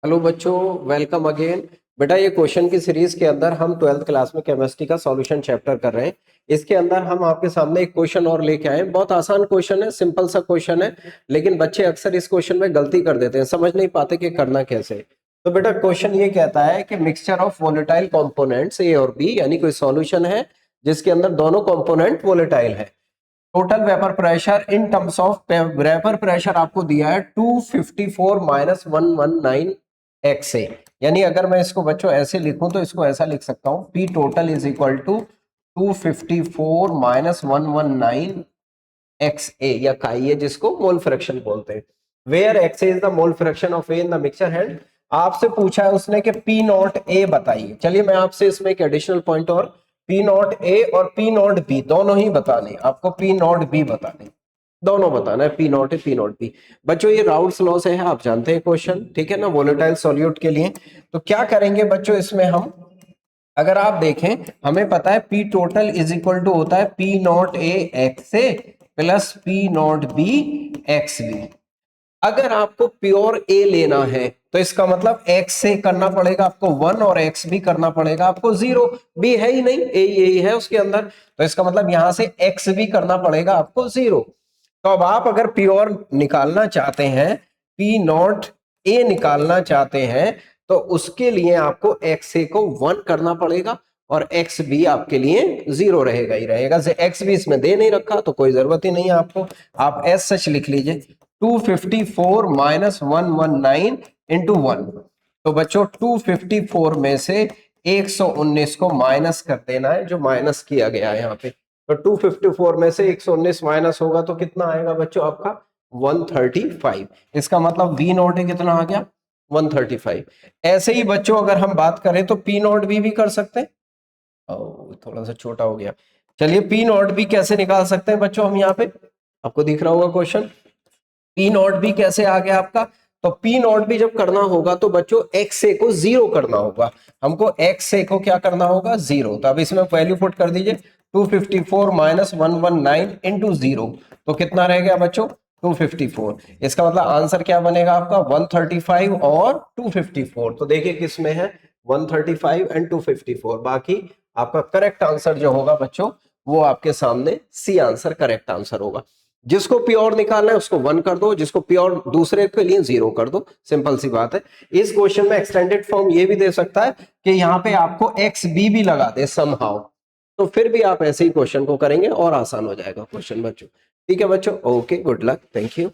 Hello बच्चों, welcome again. बेटा ये क्वेश्चन की सीरीज के अंदर हम 12th क्लास में केमिस्ट्री का सॉल्यूशन चैप्टर कर रहे हैं। इसके अंदर हम आपके सामने एक क्वेश्चन और लेके आए हैं। बहुत आसान क्वेश्चन है, सिंपल सा क्वेश्चन है, लेकिन बच्चे अक्सर इस क्वेश्चन में गलती कर देते हैं, समझ नहीं पाते कि करना कैसे। तो बेटा क्वेश्चन ये कहता है कि मिक्सचर ऑफ वोलेटाइल कॉम्पोनेंट्स ए और बी, यानी कोई सॉल्यूशन है जिसके अंदर दोनों कॉम्पोनेंट वोलेटाइल है। Total vapour pressure in terms of vapour pressure आपको दिया है 254 माइनस 119 एक्स ए। यानी अगर मैं इसको बच्चों ऐसे लिखूं तो इसको ऐसा लिख सकता हूं, P total is equal to 254 minus 119 x A या काई, जिसको मोल फ्रैक्शन बोलते हैं। Where x A is the mole fraction of A in the mixture hand. आपसे पूछा है उसने कि पी नॉट ए बताइए। चलिए मैं आपसे इसमें एक एडिशनल पॉइंट और, पी नॉट ए और पी नॉट बी दोनों ही बताने, आपको पी नॉट बी बताने, दोनों बताना है, P naught A P naught B. बच्चों ये राउल्स लॉ से है, आप जानते हैं क्वेश्चन, ठीक है ना, वोलेटाइल सॉल्यूट के लिए। तो क्या करेंगे बच्चों इसमें हम, अगर आप देखें हमें पता है P total is equal to होता है P naught A X A plus P naught B X B. अगर आपको प्योर ए लेना है तो इसका मतलब एक्स से करना पड़ेगा आपको 1 और एक्स भी करना पड़ेगा आपको 0। बी है ही नहीं, ए यही है उसके अंदर, तो इसका मतलब यहां से एक्स भी करना पड़ेगा आपको 0। तो अब आप अगर प्योर निकालना चाहते हैं, पी नॉट ए निकालना चाहते हैं, तो उसके लिए आपको एक्स ए को 1 करना पड़ेगा और एक्स बी आपके लिए 0 रहेगा ही रहेगा। एक्स बी इसमें दे नहीं रखा तो कोई जरूरत ही नहीं है आपको, आप एस सच लिख लीजिए 254 माइनस 119 इंटू 1। तो बच्चों 254 में से 119 को माइनस कर देना है, जो माइनस किया गया है यहाँ पे। तो 254 में से 119 माइनस होगा तो कितना आएगा बच्चों आपका 135। इसका मतलब बी नॉट कितना आ गया 135। ऐसे ही बच्चों अगर हम बात करें तो पी नॉट भी कर सकते हैं। थोड़ा सा छोटा हो गया। चलिए पी नॉट भी कैसे निकाल सकते हैं बच्चों हम, यहाँ पे आपको दिख रहा होगा क्वेश्चन, पी नॉट भी कैसे आ गया आपका। तो पी नॉट भी जब करना होगा तो बच्चों एक्स ए को 0 करना होगा, हमको एक्स ए को क्या करना होगा 0। तो अब इसमें वैल्यू पुट कर दीजिए 254 माइनस 119 इंटू 0, तो कितना रह गया बच्चों 254। इसका मतलब आंसर क्या बनेगा आपका 135 और 254। तो देखिए किस में है 135 एंड 254। बाकी आपका करेक्ट आंसर जो होगा बच्चों वो आपके सामने सी आंसर करेक्ट आंसर होगा। जिसको प्योर निकालना है उसको 1 कर दो, जिसको प्योर दूसरे के लिए 0 कर दो, सिंपल सी बात है। इस क्वेश्चन में एक्सटेंडेड फॉर्म ये भी दे सकता है कि यहाँ पे आपको एक्स बी भी लगा दे समहाउ, तो फिर भी आप ऐसे ही क्वेश्चन को करेंगे और आसान हो जाएगा क्वेश्चन बच्चों। ठीक है बच्चों, okay, good luck, thank you.